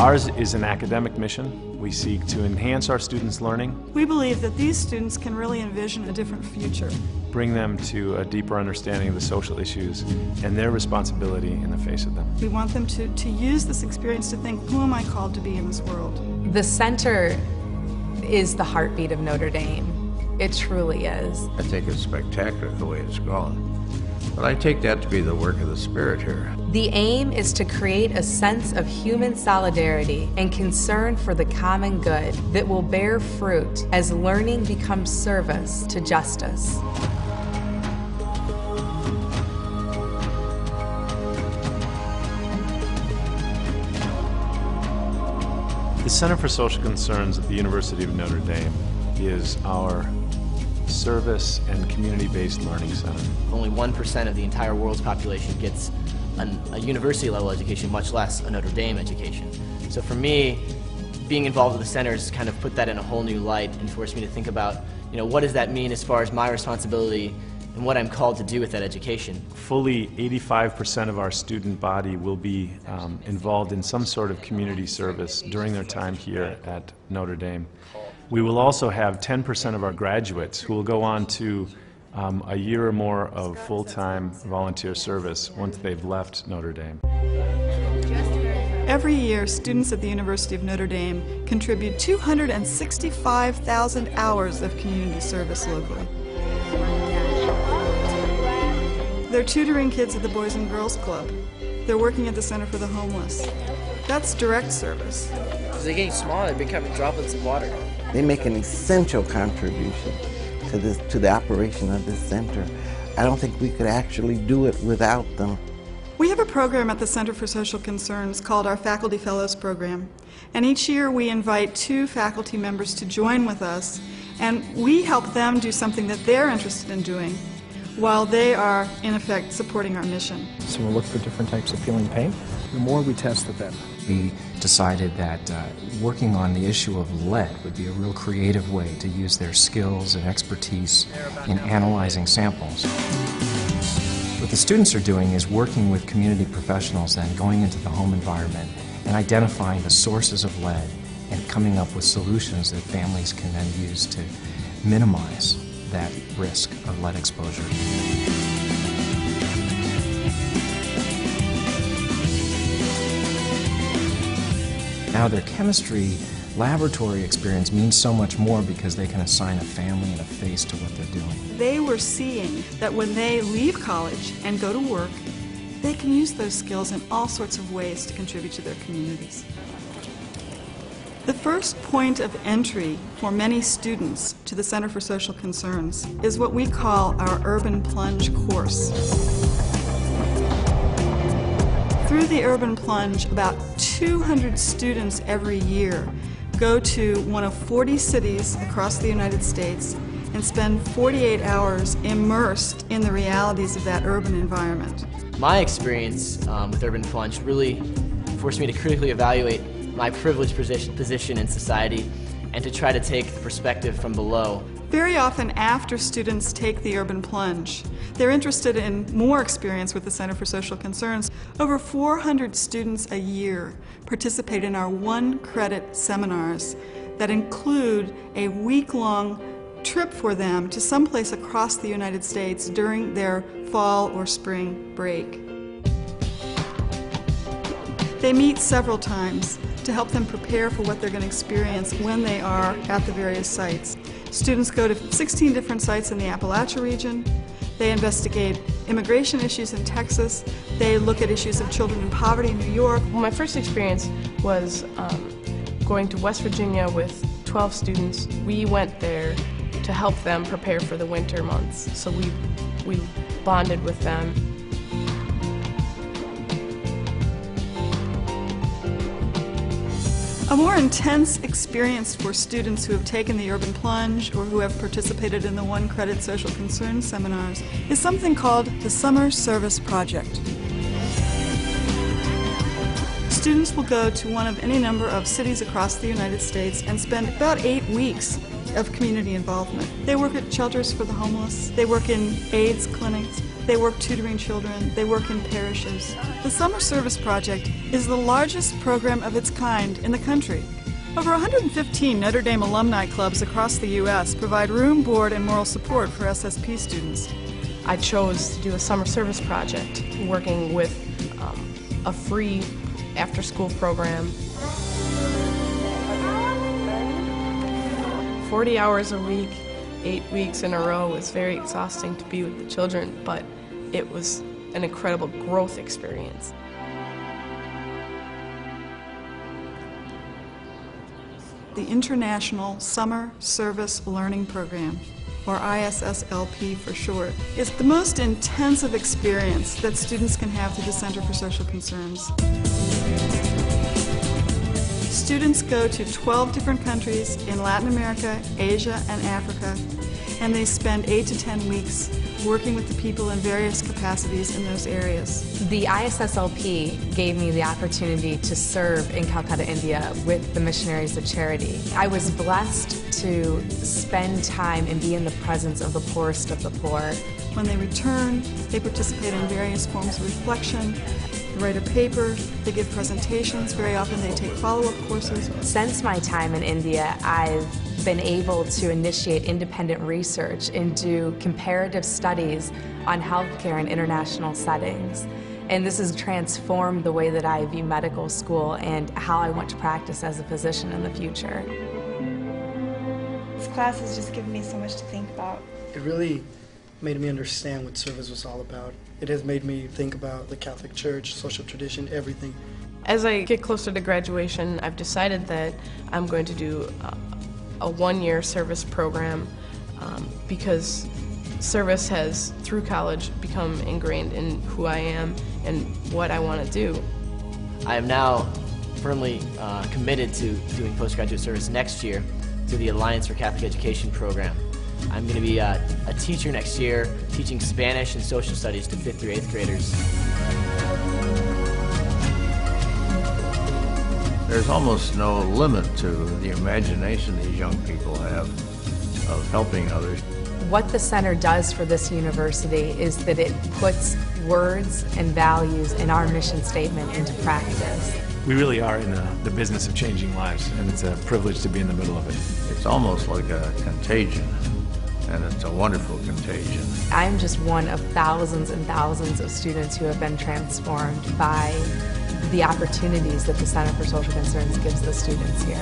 Ours is an academic mission. We seek to enhance our students' learning. We believe that these students can really envision a different future. Bring them to a deeper understanding of the social issues and their responsibility in the face of them. We want them to use this experience to think, who am I called to be in this world? The center is the heartbeat of Notre Dame. It truly is. I think it's spectacular the way it's gone. But I take that to be the work of the Spirit here. The aim is to create a sense of human solidarity and concern for the common good that will bear fruit as learning becomes service to justice. The Center for Social Concerns at the University of Notre Dame is our service and community-based learning center. Only 1% of the entire world's population gets a university-level education, much less a Notre Dame education. So for me, being involved with the center has kind of put that in a whole new light and forced me to think about, what does that mean as far as my responsibility and what I'm called to do with that education. Fully 85% of our student body will be involved in some sort of community service during their time here at Notre Dame. We will also have 10% of our graduates who will go on to a year or more of full-time volunteer service once they've left Notre Dame. Every year, students at the University of Notre Dame contribute 265,000 hours of community service locally. They're tutoring kids at the Boys and Girls Club. They're working at the Center for the Homeless. That's direct service. As they're getting smaller, they're becoming droplets of water. They make an essential contribution to the operation of this center. I don't think we could actually do it without them. We have a program at the Center for Social Concerns called our Faculty Fellows Program. And each year we invite 2 faculty members to join with us, and we help them do something that they're interested in doing while they are, in effect, supporting our mission. So we'll look for different types of feeling pain. The more we test, the better. We decided that working on the issue of lead would be a real creative way to use their skills and expertise in analyzing samples. What the students are doing is working with community professionals and going into the home environment and identifying the sources of lead and coming up with solutions that families can then use to minimize that risk of lead exposure. Now their chemistry laboratory experience means so much more because they can assign a family and a face to what they're doing. They were seeing that when they leave college and go to work, they can use those skills in all sorts of ways to contribute to their communities. The first point of entry for many students to the Center for Social Concerns is what we call our Urban Plunge course. Through the Urban Plunge, about 200 students every year go to one of 40 cities across the United States and spend 48 hours immersed in the realities of that urban environment. My experience with Urban Plunge really forced me to critically evaluate my privileged position in society and to try to take the perspective from below. Very often after students take the Urban Plunge, they're interested in more experience with the Center for Social Concerns. Over 400 students a year participate in our 1-credit seminars that include a week-long trip for them to someplace across the United States during their fall or spring break. They meet several times to help them prepare for what they're going to experience when they are at the various sites. Students go to 16 different sites in the Appalachia region. They investigate immigration issues in Texas. They look at issues of children in poverty in New York. Well, my first experience was going to West Virginia with 12 students. We went there to help them prepare for the winter months. So we bonded with them. A more intense experience for students who have taken the Urban Plunge or who have participated in the 1-credit social concern seminars is something called the Summer Service Project. Students will go to one of any number of cities across the United States and spend about 8 weeks of community involvement. They work at shelters for the homeless, they work in AIDS clinics, They work tutoring children. They work in parishes. The Summer Service Project is the largest program of its kind in the country. Over 115 Notre Dame alumni clubs across the U.S. provide room, board, and moral support for SSP students. I chose to do a summer service project, working with a free after-school program. 40 hours a week, 8 weeks in a row was very exhausting to be with the children, but it was an incredible growth experience. The International Summer Service Learning Program, or ISSLP for short, is the most intensive experience that students can have through the Center for Social Concerns. Students go to 12 different countries in Latin America, Asia, and Africa, and they spend 8 to 10 weeks working with the people in various capacities in those areas. The ISSLP gave me the opportunity to serve in Calcutta, India with the Missionaries of Charity. I was blessed to spend time and be in the presence of the poorest of the poor. When they return, they participate in various forms of reflection. They write a paper, they give presentations, very often they take follow-up courses. Since my time in India, I've been able to initiate independent research and do comparative studies on healthcare in international settings. And this has transformed the way that I view medical school and how I want to practice as a physician in the future. This class has just given me so much to think about. It really made me understand what service was all about. It has made me think about the Catholic Church, social tradition, everything. As I get closer to graduation, I've decided that I'm going to do a one-year service program because service has, through college, become ingrained in who I am and what I want to do. I am now firmly committed to doing postgraduate service next year through the Alliance for Catholic Education program. I'm going to be a teacher next year, teaching Spanish and social studies to 5th through 8th graders. There's almost no limit to the imagination these young people have of helping others. What the center does for this university is that it puts words and values in our mission statement into practice. We really are in the business of changing lives, and it's a privilege to be in the middle of it. It's almost like a contagion, and it's a wonderful contagion. I'm just one of thousands and thousands of students who have been transformed by the opportunities that the Center for Social Concerns gives the students here.